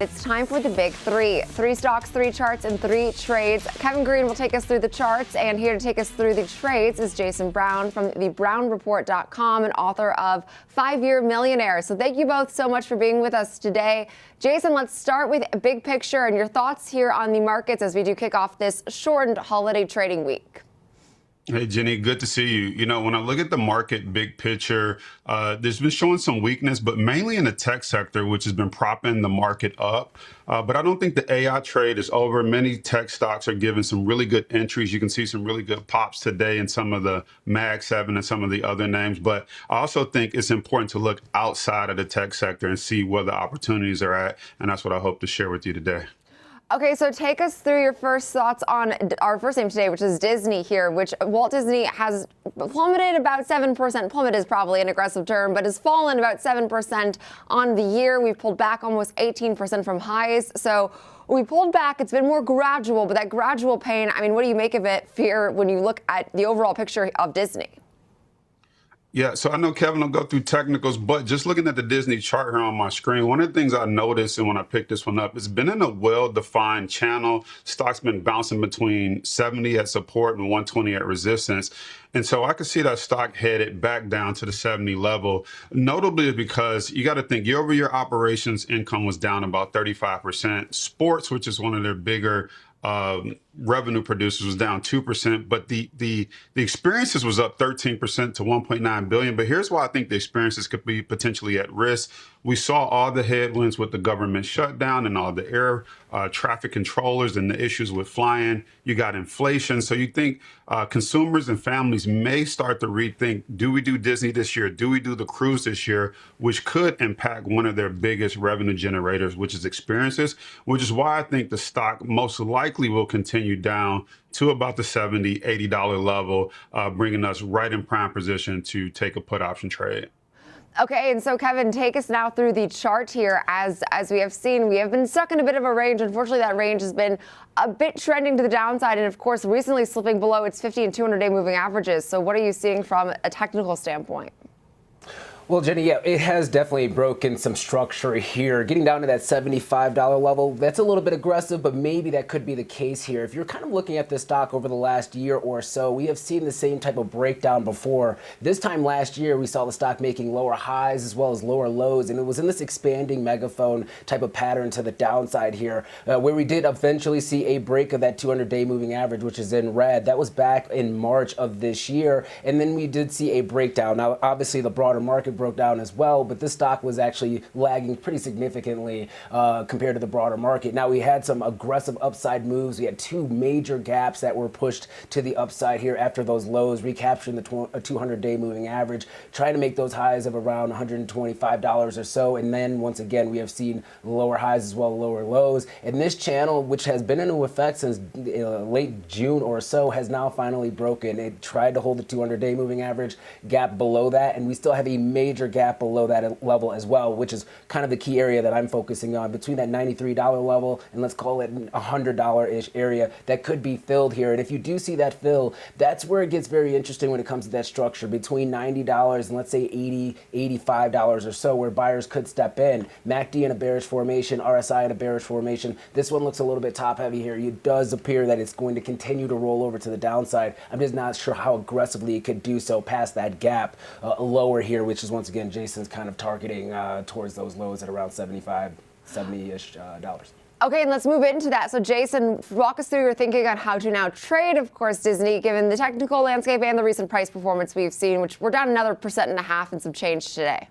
It's time for the big three. 3 stocks, 3 charts, and 3 trades. Kevin Green will take us through the charts, and here to take us through the trades is Jason Brown from the brownreport.com and author of 5-Year Millionaire. So thank you both so much for being with us today. Jason, let's start with a big picture and your thoughts here on the markets as we do kick off this shortened holiday trading week. Hey, Jenny, good to see you. You know, when I look at the market big picture, there's been showing some weakness, but mainly in the tech sector, which has been propping the market up. But I don't think the AI trade is over. Many tech stocks are giving some really good entries. You can see some really good pops today in some of the Mag 7 and some of the other names. But I also think it's important to look outside of the tech sector and see where the opportunities are at. And that's what I hope to share with you today. Okay, so take us through your first thoughts on our first name today, which is Disney here, which Walt Disney has plummeted about 7%. Plummet is probably an aggressive term, but has fallen about 7% on the year. We've pulled back almost 18% from highs. So we pulled back. It's been more gradual, but that gradual pain, I mean, what do you make of it, Fear, when you look at the overall picture of Disney? Yeah, so I know Kevin will go through technicals, but just looking at the Disney chart here on my screen, one of the things I noticed, and when I picked this one up, it's been in a well-defined channel. Stock's been bouncing between 70 at support and 120 at resistance. And so I could see that stock headed back down to the 70 level, notably because you got to think year-over-year operations income was down about 35%. Sports, which is one of their bigger revenue producers, was down 2%, but the experiences was up 13% to 1.9 billion. But here's why I think the experiences could be potentially at risk. We saw all the headwinds with the government shutdown and all the air traffic controllers and the issues with flying. You got inflation. So you think consumers and families may start to rethink, do we do Disney this year? Do we do the cruise this year? Which could impact one of their biggest revenue generators, which is experiences, which is why I think the stock most likely will continue down to about the $70, $80 level, bringing us right in prime position to take a put option trade. Okay, and so Kevin, take us now through the chart here. As we have seen, we have been stuck in a bit of a range. Unfortunately, that range has been a bit trending to the downside, and of course, recently slipping below its 50 and 200-day moving averages. So what are you seeing from a technical standpoint? Well, Jenny, yeah, it has definitely broken some structure here. Getting down to that $75 level, that's a little bit aggressive, but maybe that could be the case here. If you're kind of looking at this stock over the last year or so, we have seen the same type of breakdown before. This time last year, we saw the stock making lower highs as well as lower lows, and it was in this expanding megaphone type of pattern to the downside here, where we did eventually see a break of that 200-day moving average, which is in red. That was back in March of this year, and then we did see a breakdown. Now, obviously, the broader market broke down as well, but this stock was actually lagging pretty significantly compared to the broader market. Now, we had some aggressive upside moves. We had 2 major gaps that were pushed to the upside here after those lows, recapturing the 200-day moving average, trying to make those highs of around $125 or so. And then once again, we have seen lower highs as well, lower lows. And this channel, which has been in effect since late June or so, has now finally broken. It tried to hold the 200-day moving average gap below that, and we still have a major gap below that level as well, which is kind of the key area that I'm focusing on, between that $93 level and let's call it $100-ish area that could be filled here. And if you do see that fill, that's where it gets very interesting when it comes to that structure between $90 and let's say $80, $85 or so, where buyers could step in. MACD in a bearish formation, RSI in a bearish formation. This one looks a little bit top heavy here. It does appear that it's going to continue to roll over to the downside. I'm just not sure how aggressively it could do so past that gap lower here, which is once again Jason's kind of targeting towards those lows at around 70-ish dollars. Okay, and let's move into that. So Jason, walk us through your thinking on how to now trade, of course, Disney, given the technical landscape and the recent price performance we've seen, which we're down another 1.5% and some change today.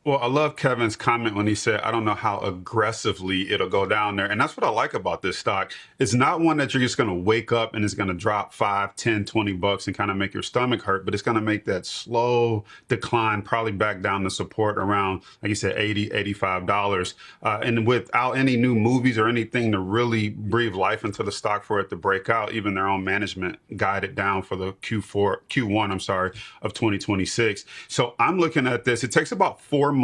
Well, I love Kevin's comment when he said, I don't know how aggressively it'll go down there. And that's what I like about this stock. It's not one that you're just going to wake up and it's going to drop 5, 10, 20 bucks and kind of make your stomach hurt, but it's going to make that slow decline, probably back down to support around, like you said, $80, $85. And without any new movies or anything to really breathe life into the stock for it to break out, even their own management guided down for the Q1, of 2026. So I'm looking at this. It takes about 3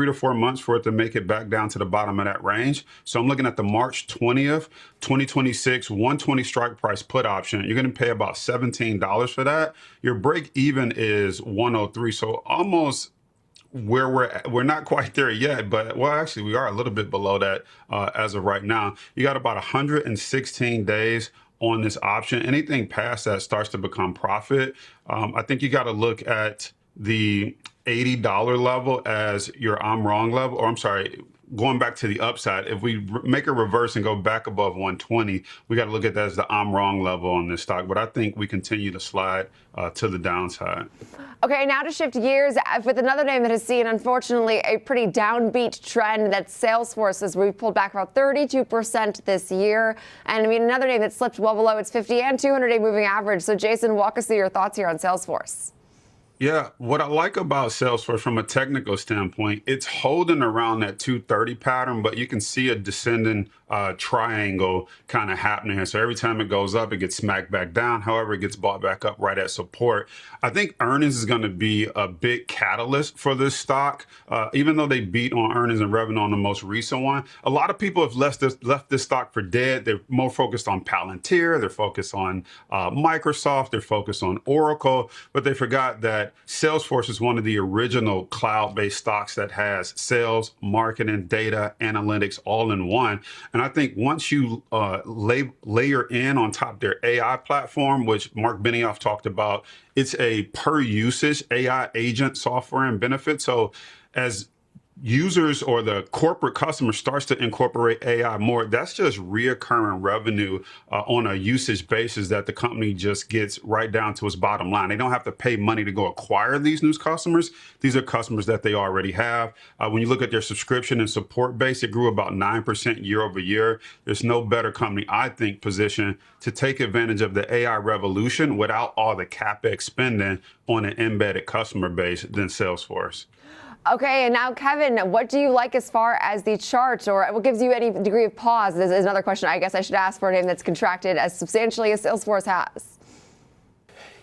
to 4 months for it to make it back down to the bottom of that range. So I'm looking at the March 20th, 2026, 120 strike price put option. You're going to pay about $17 for that. Your break even is 103. So almost where we're not quite there yet, but well, actually we are a little bit below that as of right now. You got about 116 days on this option. Anything past that starts to become profit. I think you got to look at the $80 level as your I'm wrong level, or I'm sorry, going back to the upside. If we make a reverse and go back above 120, we got to look at that as the I'm wrong level on this stock. But I think we continue to slide to the downside. Okay, now to shift gears with another name that has seen, unfortunately, a pretty downbeat trend. That's Salesforce, as we pulled back about 32% this year. And I mean, another name that slipped well below its 50 and 200-day moving average. So, Jason, walk us through your thoughts here on Salesforce. Yeah, what I like about Salesforce from a technical standpoint, it's holding around that 230 pattern, but you can see a descending triangle kind of happening here. So every time it goes up, it gets smacked back down. However, it gets bought back up right at support. I think earnings is going to be a big catalyst for this stock. Even though they beat on earnings and revenue on the most recent one, a lot of people have left this stock for dead. They're more focused on Palantir. They're focused on Microsoft. They're focused on Oracle, but they forgot that Salesforce is one of the original cloud-based stocks that has sales, marketing, data, analytics all in one. And I think once you layer in on top their AI platform, which Mark Benioff talked about, it's a per usage AI agent software and benefit. So as users or the corporate customer starts to incorporate AI more, that's just reoccurring revenue on a usage basis that the company just gets right down to its bottom line. They don't have to pay money to go acquire these new customers. These are customers that they already have. When you look at their subscription and support base, it grew about 9% year over year. There's no better company, I think, positioned to take advantage of the AI revolution without all the CapEx spending on an embedded customer base than Salesforce. Okay, and now, Kevin, what do you like as far as the chart, or what gives you any degree of pause? This is another question I guess I should ask for a name that's contracted as substantially as Salesforce has.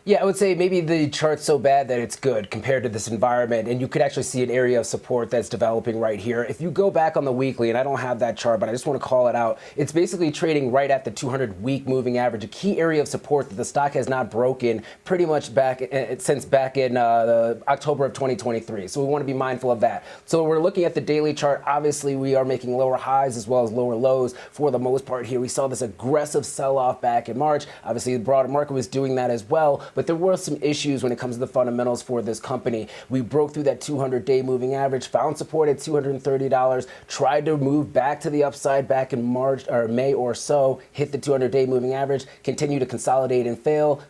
Yeah, I would say maybe the chart's so bad that it's good compared to this environment, and you could actually see an area of support that's developing right here. If you go back on the weekly, and I don't have that chart, but I just want to call it out, it's basically trading right at the 200-week moving average, a key area of support that the stock has not broken pretty much since back in October of 2023. So we want to be mindful of that. So we're looking at the daily chart. Obviously, we are making lower highs as well as lower lows for the most part here. We saw this aggressive sell-off back in March. Obviously, the broader market was doing that as well. But there were some issues when it comes to the fundamentals for this company. We broke through that 200-day moving average, found support at $230, tried to move back to the upside back in March or May or so, hit the 200-day moving average, continue to consolidate and fail.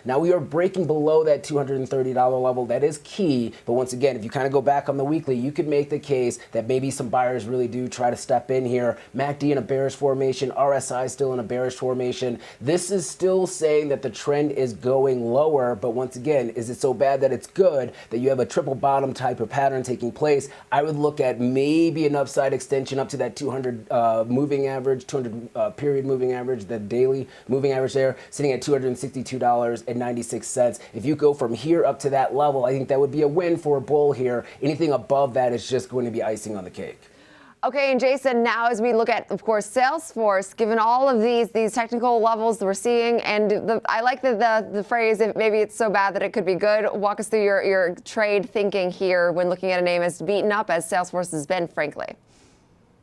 Now we are breaking below that $230 level. That is key. But once again, if you kind of go back on the weekly, you could make the case that maybe some buyers really do try to step in here. MACD in a bearish formation, RSI still in a bearish formation. This is still saying that the trend is going lower, but once again, is it so bad that it's good that you have a triple bottom type of pattern taking place? I would look at maybe an upside extension up to that 200 moving average, 200 period moving average, the daily moving average there, sitting at $262.96. If you go from here up to that level, I think that would be a win for a bull here. Anything above that is just going to be icing on the cake. Okay, and Jason, now as we look at, of course, Salesforce, given all of these technical levels that we're seeing, and I like the phrase, if maybe it's so bad that it could be good. Walk us through your trade thinking here when looking at a name as beaten up as Salesforce has been, frankly.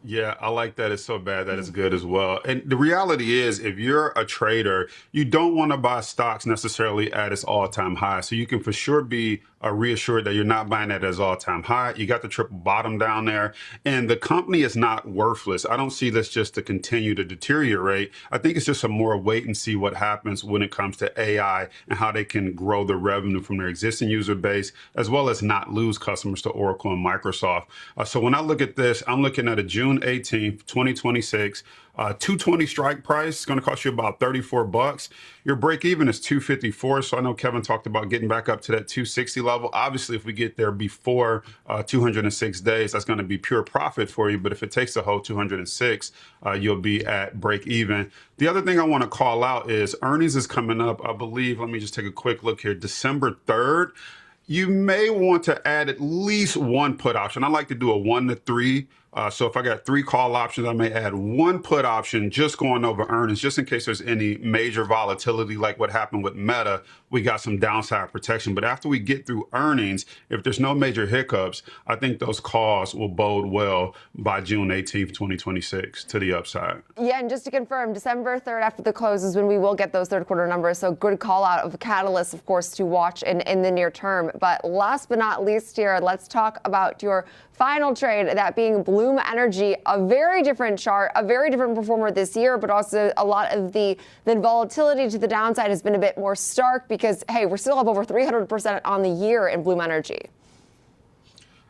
Yeah, I like that. It's so bad that it's good as well. And the reality is, if you're a trader, you don't want to buy stocks necessarily at its all-time high. So you can for sure be reassured that you're not buying at its all-time high. You got the triple bottom down there, and the company is not worthless. I don't see this just to continue to deteriorate. I think it's just a more wait and see what happens when it comes to AI and how they can grow the revenue from their existing user base, as well as not lose customers to Oracle and Microsoft. So when I look at this, I'm looking at a June 18th, 2026, 220 strike price. It's going to cost you about $34. Your break even is 254. So I know Kevin talked about getting back up to that 260 level. Obviously, if we get there before 206 days, that's going to be pure profit for you. But if it takes the whole 206, you'll be at break even. The other thing I want to call out is earnings is coming up, I believe. Let me just take a quick look here. December 3rd. You may want to add at least one put option. I like to do a 1 to 3 So if I got 3 call options, I may add 1 put option just going over earnings, just in case there's any major volatility like what happened with Meta. We got some downside protection. But after we get through earnings, if there's no major hiccups, I think those calls will bode well by June 18th, 2026 to the upside. Yeah, and just to confirm, December 3rd after the close is when we will get those third quarter numbers. So good call out of a catalyst, of course, to watch in the near term. But last but not least here, let's talk about your final trade, that being Bloom Energy, a very different chart, a very different performer this year, but also a lot of the volatility to the downside has been a bit more stark because, hey, we're still up over 300% on the year in Bloom Energy.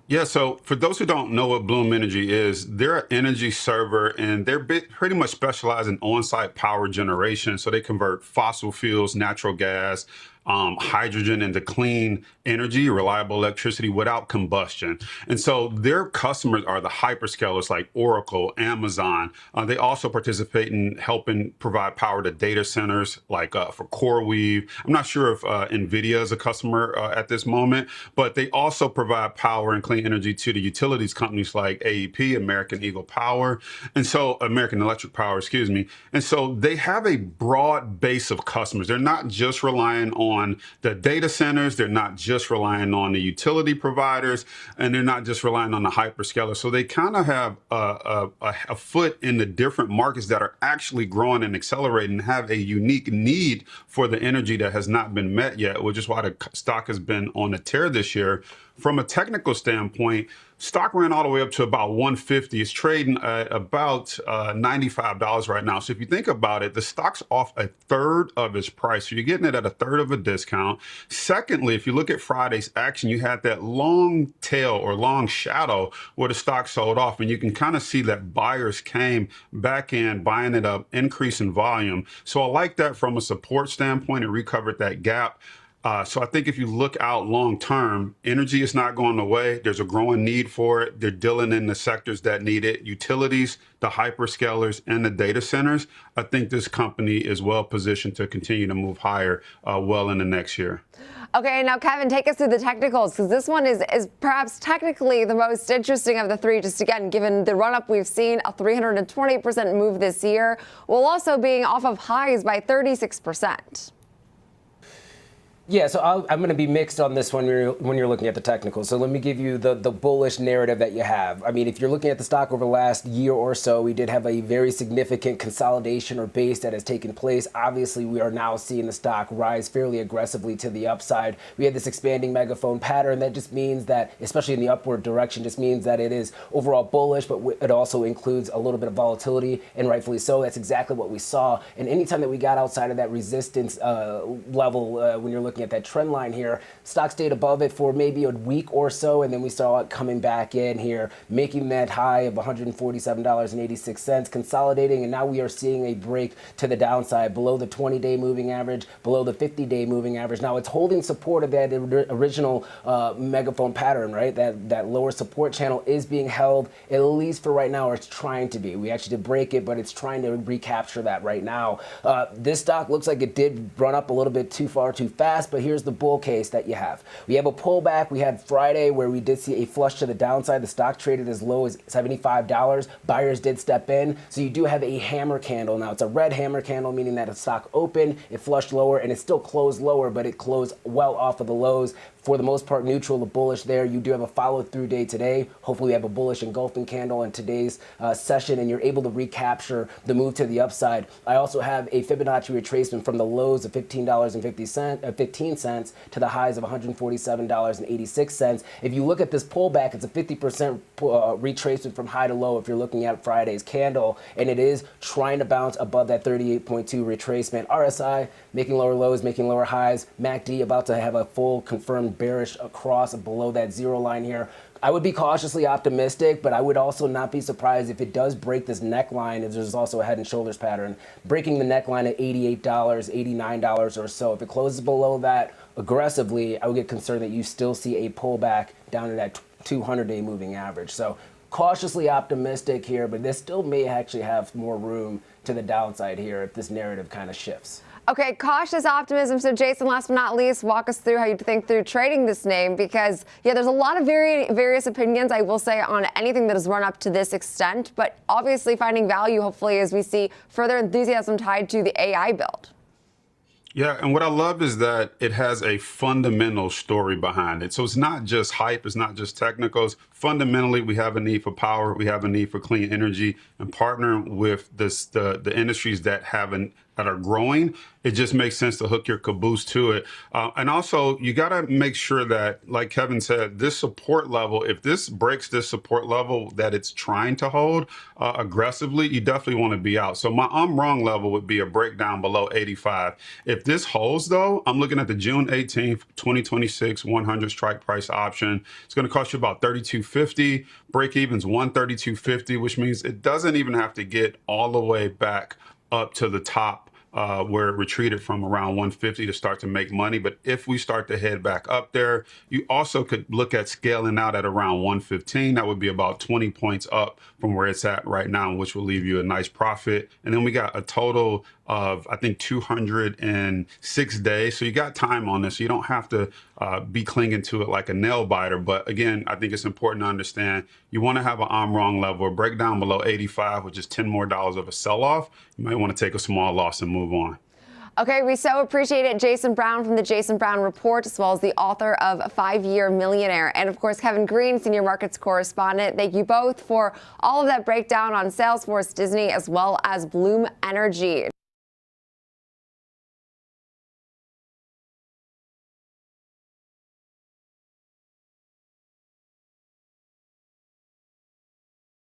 Yeah, so for those who don't know what Bloom Energy is, they're an energy server and they're pretty much specialized in on-site power generation. So they convert fossil fuels, natural gas, hydrogen into clean energy, reliable electricity without combustion. And so their customers are the hyperscalers like Oracle, Amazon. They also participate in helping provide power to data centers like for CoreWeave. I'm not sure if NVIDIA is a customer at this moment, but they also provide power and clean energy to the utilities companies like AEP, American Eagle Power, and so American Electric Power, excuse me. And so they have a broad base of customers. They're not just relying on the data centers. They're not just relying on the utility providers, and they're not just relying on the hyperscalers. So they kind of have a foot in the different markets that are actually growing and accelerating and have a unique need for the energy that has not been met yet, which is why the stock has been on a tear this year. From a technical standpoint, stock ran all the way up to about 150. It's trading at about $95 right now. So if you think about it, the stock's off a third of its price. So you're getting it at a third of a discount. Secondly, if you look at Friday's action, you had that long tail or long shadow where the stock sold off. And you can kind of see that buyers came back in, buying it up, increasing volume. So I like that from a support standpoint. It recovered that gap. So I think if you look out long term, energy is not going away. There's a growing need for it. They're dealing in the sectors that need it. Utilities, the hyperscalers, and the data centers. I think this company is well positioned to continue to move higher well in the next year. Okay, now Kevin, take us through the technicals, because this one is perhaps technically the most interesting of the three, just again, given the run-up we've seen, a 320% move this year, while also being off of highs by 36%. Yeah, so I'm going to be mixed on this one when you're looking at the technicals. So let me give you the bullish narrative that you have. I mean, if you're looking at the stock over the last year or so, we did have a very significant consolidation or base that has taken place. Obviously, we are now seeing the stock rise fairly aggressively to the upside. We had this expanding megaphone pattern that just means that, especially in the upward direction, just means that it is overall bullish, but it also includes a little bit of volatility, and rightfully so. That's exactly what we saw. And anytime that we got outside of that resistance level, when you're looking at that trend line here, stock stayed above it for maybe a week or so, and then we saw it coming back in here, making that high of $147.86, consolidating, and now we are seeing a break to the downside below the 20-day moving average, below the 50-day moving average. Now it's holding support of that original megaphone pattern, right? That lower support channel is being held, at least for right now, or it's trying to be. We actually did break it, but it's trying to recapture that right now. This stock looks like it did run up a little bit too far, too fast, but here's the bull case that you have. We have a pullback. We had Friday where we did see a flush to the downside. The stock traded as low as $75. Buyers did step in. So you do have a hammer candle. Now it's a red hammer candle, meaning that the stock opened, it flushed lower, and it still closed lower, but it closed well off of the lows. For the most part, neutral to bullish there. You do have a follow-through day today. Hopefully we have a bullish engulfing candle in today's session, and you're able to recapture the move to the upside. I also have a Fibonacci retracement from the lows of $15.15 to the highs of $147.86. If you look at this pullback, it's a 50% retracement from high to low if you're looking at Friday's candle, and it is trying to bounce above that 38.2 retracement. RSI making lower lows, making lower highs. MACD about to have a full confirmed bearish across below that zero line here. I would be cautiously optimistic, but I would also not be surprised if it does break this neckline, if there's also a head and shoulders pattern, breaking the neckline at $88, $89 or so. If it closes below that aggressively, I would get concerned that you still see a pullback down to that 200-day moving average. So cautiously optimistic here, but this still may actually have more room to the downside here if this narrative kind of shifts. Okay, cautious optimism. So Jason, last but not least, walk us through how you think through trading this name, because there's a lot of various opinions, I will say, on anything that has run up to this extent, but obviously finding value, hopefully, as we see further enthusiasm tied to the AI build. Yeah, and what I love is that it has a fundamental story behind it. So it's not just hype, it's not just technicals. Fundamentally, we have a need for power, we have a need for clean energy, and partnering with the industries that are growing, it just makes sense to hook your caboose to it. And also, you got to make sure that, like Kevin said, this support level, if this breaks this support level that it's trying to hold aggressively, you definitely want to be out. So my I'm wrong level would be a breakdown below 85. If this holds, though, I'm looking at the June 18th, 2026 100 strike price option. It's going to cost you about $32.50. Break even's $132.50, which means it doesn't even have to get all the way back up to the top where it retreated from around 150 to start to make money. But if we start to head back up there, you also could look at scaling out at around 115. That would be about 20 points up from where it's at right now, which will leave you a nice profit. And then we got a total of, I think, 206 days. So you got time on this. So you don't have to be clinging to it like a nail biter. But again, I think it's important to understand you want to have an I'm wrong level, a breakdown below 85, which is $10 more of a sell-off. You might want to take a small loss and move on. Okay, we so appreciate it. Jason Brown from the Jason Brown Report, as well as the author of 5-Year Millionaire. And of course, Kevin Green, Senior Markets Correspondent. Thank you both for all of that breakdown on Salesforce, Disney, as well as Bloom Energy.